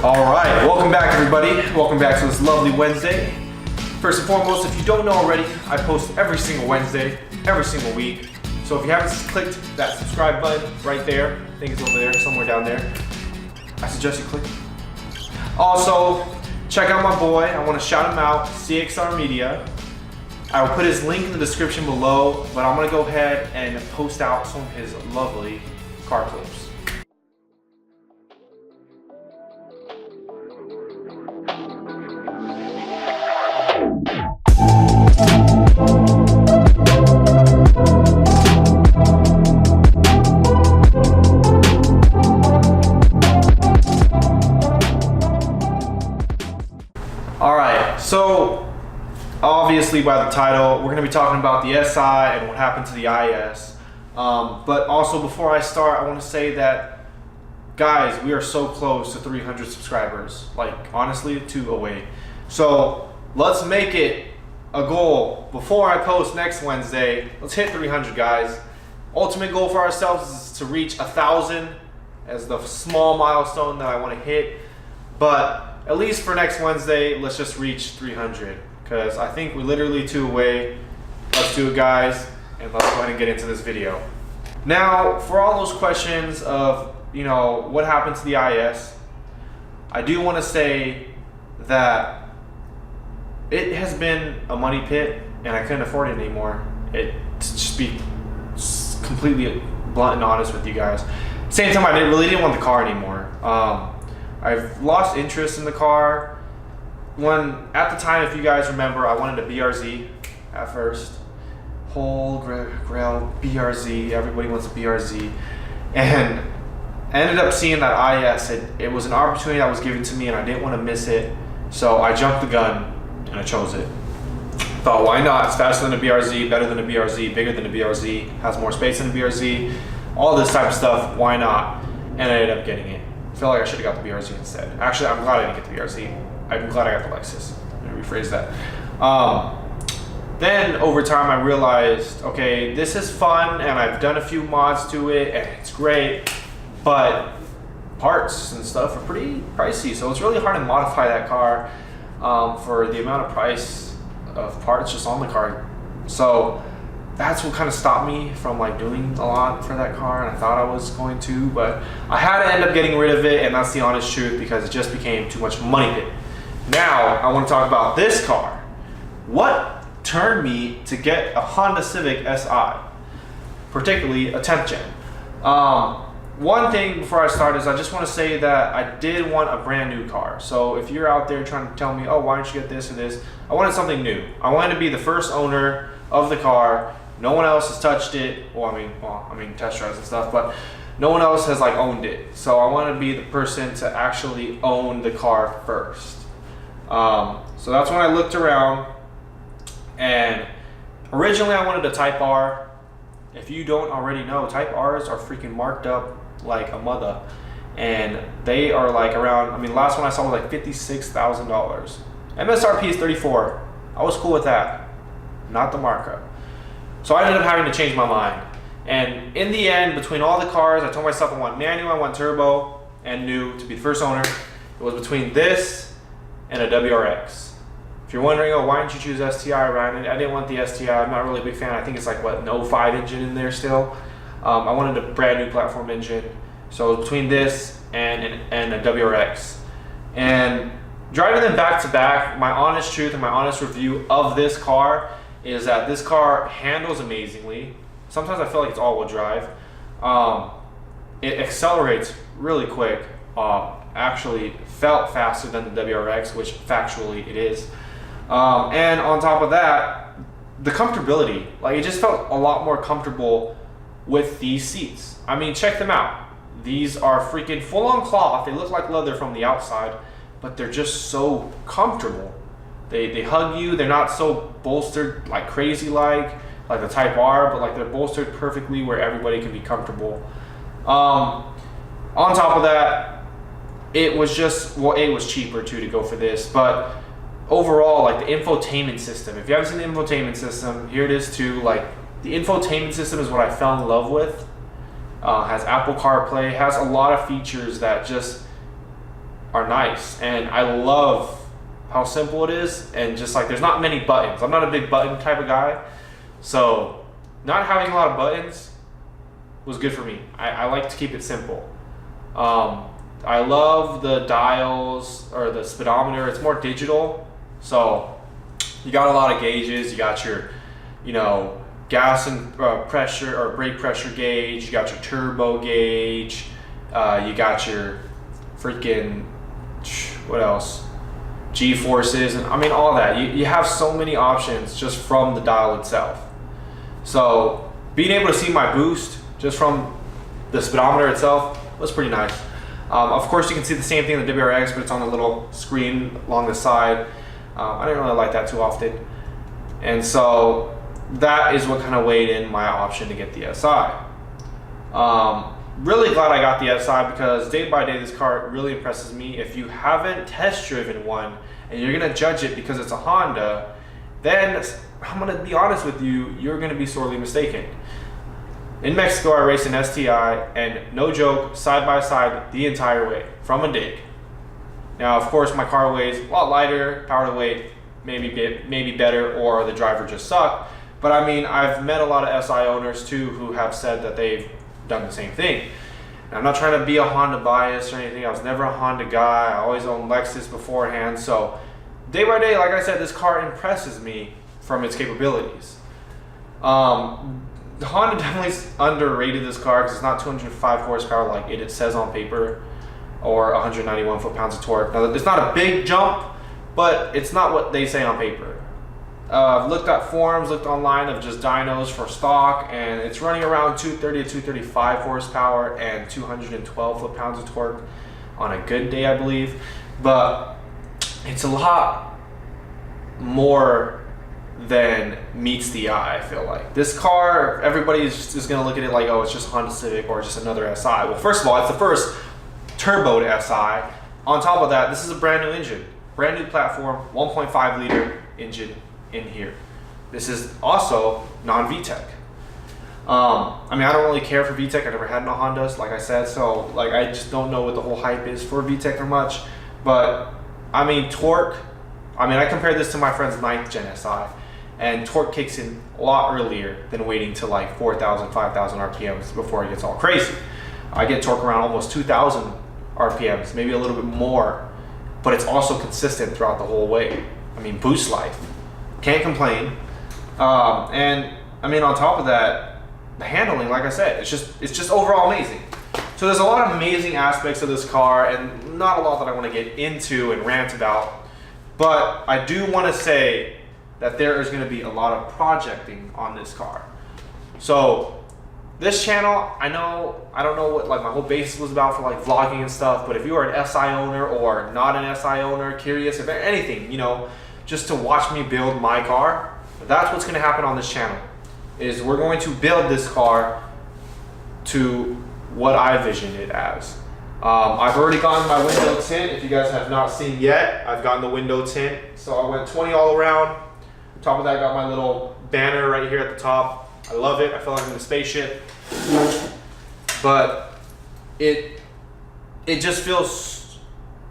All right, welcome back everybody. Welcome back to this lovely Wednesday. First and foremost, if you don't know already, I post every single Wednesday, every single week. So if you haven't clicked that subscribe button right there, I think it's over there, somewhere down there, I suggest you click. Also, check out my boy. I want to shout him out, CXR Media. I will put his link in the description below, but I'm going to go ahead and post out some of his lovely car clips. So, obviously by the title, we're going to be talking about the SI and what happened to the IS. But also before I start, I want to say that, guys, we are so close to 300 subscribers. Like, honestly, 2 away. So, let's make it a goal. Before I post next Wednesday, let's hit 300, guys. Ultimate goal for ourselves is to reach 1,000 as the small milestone that I want to hit. But at least for next Wednesday, let's just reach 300 because I think we're literally 2 away. Let's do it, guys, and let's go ahead and get into this video. Now, for all those questions of, you know, what happened to the IS, I do want to say that it has been a money pit and I couldn't afford it anymore. To just be completely blunt and honest with you guys. Same time, I really didn't want the car anymore. I've lost interest in the car. At the time, if you guys remember, I wanted a BRZ at first. Whole grail BRZ, everybody wants a BRZ. And I ended up seeing that IS, it was an opportunity that was given to me and I didn't want to miss it. So I jumped the gun and I chose it. Thought, why not? It's faster than a BRZ, better than a BRZ, bigger than a BRZ, has more space than a BRZ, all this type of stuff, why not? And I ended up getting it. I feel like I should have got the BRZ instead. Actually, I'm glad I didn't get the BRZ. I'm glad I got the Lexus. Let me rephrase that. Then over time I realized, okay, this is fun and I've done a few mods to it and it's great, but parts and stuff are pretty pricey. So it's really hard to modify that car for the amount of price of parts just on the car. So that's what kind of stopped me from like doing a lot for that car, and I thought I was going to, but I had to end up getting rid of it, and that's the honest truth because it just became too much money pit. Now I want to talk about this car. What turned me to get a Honda Civic Si, particularly a 10th gen? One thing before I start is I just want to say that I did want a brand new car. So if you're out there trying to tell me, oh, why don't you get this or this? I wanted something new. I wanted to be the first owner of the car. No one else has touched it. Well, I mean test drives and stuff, but no one else has like owned it. So I want to be the person to actually own the car first. So that's when I looked around, and originally I wanted a Type R. If you don't already know, Type R's are freaking marked up like a mother, and they are like around, I mean, last one I saw was like $56,000. MSRP is 34. I was cool with that, not the markup. So I ended up having to change my mind. And in the end, between all the cars, I told myself I want manual, I want turbo, and new to be the first owner. It was between this and a WRX. If you're wondering, oh, why didn't you choose STI, Ryan? I didn't want the STI. I'm not really a big fan. I think it's like, what, an 05 engine in there still. I wanted a brand new platform engine. So it was between this and a WRX. And driving them back to back, my honest truth and my honest review of this car is that this car handles amazingly. Sometimes I feel like it's all-wheel drive. It accelerates really quick. Actually felt faster than the WRX, which factually it is. And on top of that, the comfortability. Like, it just felt a lot more comfortable with these seats. I mean, check them out. These are freaking full-on cloth. They look like leather from the outside, but they're just so comfortable. They hug you. They're not so bolstered like crazy like the Type R, but like they're bolstered perfectly where everybody can be comfortable. On top of that, it was just, well, it was cheaper too to go for this, but overall, like the infotainment system, if you haven't seen the infotainment system, here it is too. Like, the infotainment system is what I fell in love with. Has Apple CarPlay, has a lot of features that just are nice, and I love how simple it is, and just like there's not many buttons. I'm not a big button type of guy, so not having a lot of buttons was good for me. I like to keep it simple. I love the dials or the speedometer. It's more digital, so you got a lot of gauges. You got your, you know, gas and pressure or brake pressure gauge. You got your turbo gauge. You got your freaking, what else? G-forces, and I mean all that. You have so many options just from the dial itself. So being able to see my boost just from the speedometer itself was pretty nice. Of course, you can see the same thing in the WRX, but it's on a little screen along the side. I didn't really like that too often. And so that is what kind of weighed in my option to get the SI. Really glad I got the SI because day by day this car really impresses me. If you haven't test driven one and you're gonna judge it because it's a Honda, then I'm gonna be honest with you, you're gonna be sorely mistaken. In Mexico, I raced an STI, and no joke, side by side the entire way from a dig. Now, of course, my car weighs a lot lighter, power to weight maybe better, or the driver just sucked. But I mean, I've met a lot of SI owners too who have said that they've done the same thing. Now, I'm not trying to be a Honda bias or anything. I was never a Honda guy. I always owned Lexus beforehand. So day by day, like I said, this car impresses me from its capabilities. Honda definitely underrated this car because it's not 205 horsepower like it says on paper, or 191 foot-pounds of torque. Now, it's not a big jump, but it's not what they say on paper. I've looked at forums, looked online of just dynos for stock, and it's running around 230 to 235 horsepower and 212 foot-pounds of torque on a good day, I believe. But it's a lot more than meets the eye, I feel like. This car, everybody is just gonna look at it like, oh, it's just Honda Civic or just another SI. Well, first of all, it's the first turboed SI. On top of that, this is a brand new engine, brand new platform, 1.5 liter engine in here. This is also non-VTEC. I mean, I don't really care for VTEC. I never had no Hondas, like I said, so like I just don't know what the whole hype is for VTEC or much. But I mean, torque, I mean, I compared this to my friend's 9th gen SI, and torque kicks in a lot earlier than waiting to like 4,000, 5,000 RPMs before it gets all crazy. I get torque around almost 2,000 RPMs, maybe a little bit more, but it's also consistent throughout the whole way. I mean, boost life, can't complain. And I mean, on top of that, the handling, like I said, it's just overall amazing. So there's a lot of amazing aspects of this car, and not a lot that I want to get into and rant about, but I do want to say that there is going to be a lot of projecting on this car. So this channel, I don't know what like my whole basis was about for like vlogging and stuff, but if you are an SI owner or not an SI owner, curious if anything, you know, just to watch me build my car, that's what's going to happen on this channel. Is we're going to build this car to what I visioned it as. I've already gotten my window tint. If you guys have not seen yet, I've gotten the window tint. So I went 20 all around. On top of that, I got my little banner right here at the top. I love it. I feel like I'm in a spaceship. But it just feels,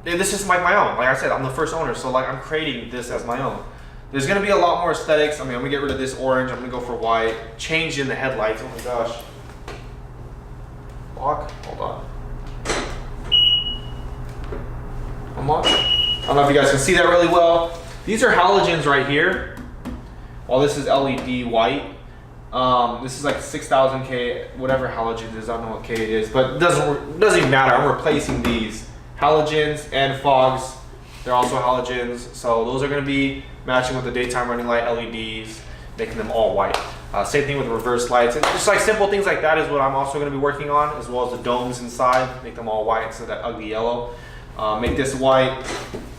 this is like my own. Like I said, I'm the first owner, so like I'm creating this as my own. There's gonna be a lot more aesthetics. I mean, I'm gonna get rid of this orange. I'm gonna go for white. Change in the headlights. Oh my gosh. Lock. Hold on. Unlock. I don't know if you guys can see that really well. These are halogens right here. While this is LED white. This is like 6,000K, whatever halogen it is. I don't know what K it is, but it doesn't even matter. I'm replacing these halogens and fogs. They're also halogens, so those are going to be matching with the daytime running light LEDs, making them all white. Same thing with reverse lights, and just like simple things like that is what I'm also going to be working on, as well as the domes inside, make them all white instead of that ugly yellow. Make this white,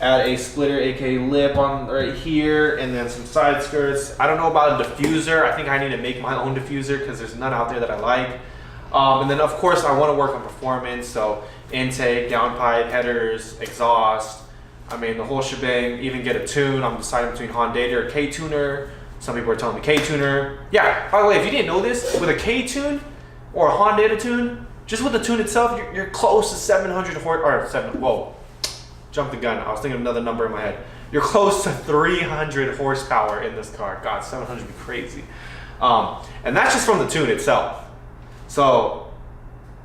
add a splitter, aka lip on right here, and then some side skirts. I don't know about a diffuser. I think I need to make my own diffuser because there's none out there that I like. And then of course I want to work on performance, so intake, downpipe, headers, exhaust. I mean, the whole shebang, even get a tune. I'm deciding between Honda or K-tuner. Some people are telling me K-tuner. Yeah, by the way, if you didn't know this, with a K-tune or a Honda tune, just with the tune itself, you're close to 700 horse, or jumped the gun. I was thinking of another number in my head. You're close to 300 horsepower in this car. God, 700 would be crazy. And that's just from the tune itself. So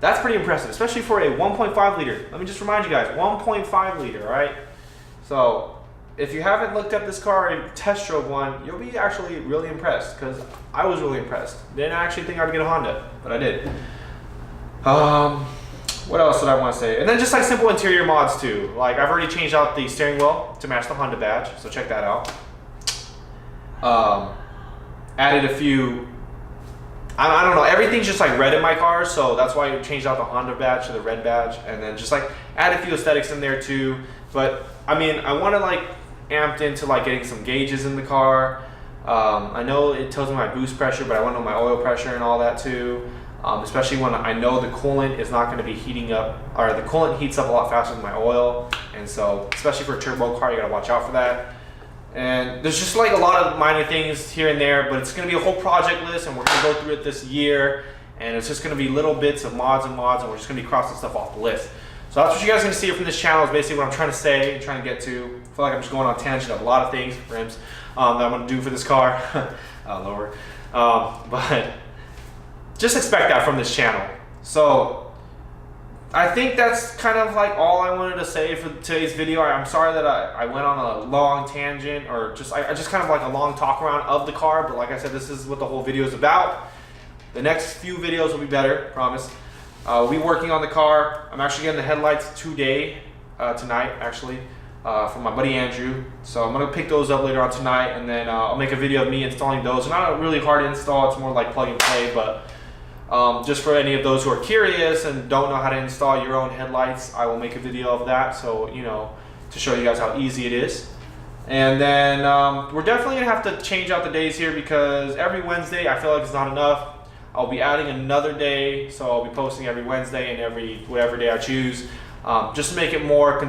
that's pretty impressive, especially for a 1.5 liter. Let me just remind you guys, 1.5 liter, right? So if you haven't looked up this car or test drove one, you'll be actually really impressed, because I was really impressed. Didn't actually think I'd get a Honda, but I did. What else did I want to say? And then just like simple interior mods too. Like I've already changed out the steering wheel to match the Honda badge, so check that out. Added a few, I don't know, everything's just like red in my car, so that's why I changed out the Honda badge to the red badge, and then just like add a few aesthetics in there too. But I mean, I want to like amped into like getting some gauges in the car. I know it tells me my boost pressure, but I want to know my oil pressure and all that too. Especially when I know the coolant is not going to be heating up, or the coolant heats up a lot faster than my oil, and so especially for a turbo car, you got to watch out for that. And there's just like a lot of minor things here and there, but it's going to be a whole project list, and we're going to go through it this year, and it's just going to be little bits of mods, and we're just going to be crossing stuff off the list. So that's what you guys are going to see from this channel, is basically what I'm trying to say, trying to get to. I feel like I'm just going on a tangent of a lot of things, rims, that I'm going to do for this car. Lower. But just expect that from this channel. So I think that's kind of like all I wanted to say for today's video. I'm sorry that I went on a long tangent, or just I just kind of like a long talk around of the car, but like I said, this is what the whole video is about. The next few videos will be better, promise. We'll be working on the car. I'm actually getting the headlights tonight actually, from my buddy Andrew. So I'm gonna pick those up later on tonight, and then I'll make a video of me installing those. They're not really hard to install, it's more like plug and play, but just for any of those who are curious and don't know how to install your own headlights, I will make a video of that, so you know, to show you guys how easy it is. And then we're definitely gonna have to change out the days here, because every Wednesday I feel like it's not enough. I'll be adding another day, so I'll be posting every Wednesday and every whatever day I choose, just to make it more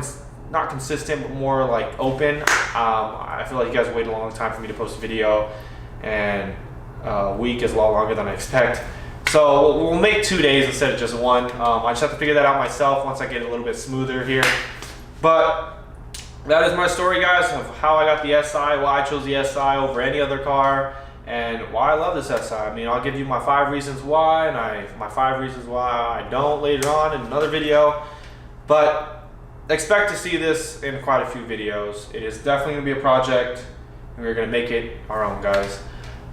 not consistent, but more like open. I feel like you guys wait a long time for me to post a video, and a week is a lot longer than I expect. So we'll make 2 days instead of just one. I just have to figure that out myself once I get a little bit smoother here. But that is my story, guys, of how I got the SI, why I chose the SI over any other car, and why I love this SI. I mean, I'll give you my 5 reasons why, and my 5 reasons why I don't later on in another video. But expect to see this in quite a few videos. It is definitely going to be a project, and we're going to make it our own, guys.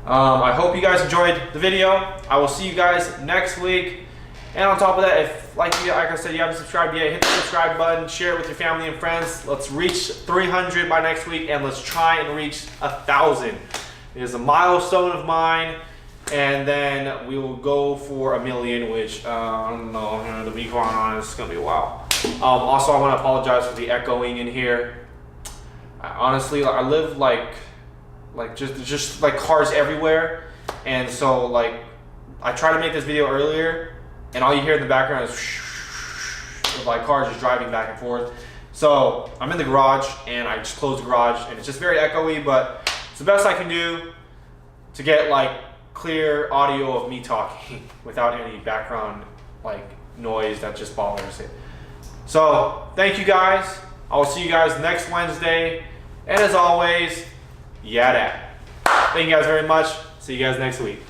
I hope you guys enjoyed the video. I will see you guys next week. And on top of that, if like I said, you haven't subscribed yet, hit the subscribe button, share it with your family and friends. Let's reach 300 by next week, and let's try and reach 1,000. It is a milestone of mine, and then we will go for 1 million, which I don't know, to be quite honest, it's gonna be a while. Also, I want to apologize for the echoing in here. Honestly, I live like just like cars everywhere, and so like I try to make this video earlier, and all you hear in the background is like cars just driving back and forth. So I'm in the garage, and I just closed the garage, and it's just very echoey, but it's the best I can do to get like clear audio of me talking without any background like noise that just bothers it. So thank you guys. I will see you guys next Wednesday, and as always, yeah, that. Thank you guys very much. See you guys next week.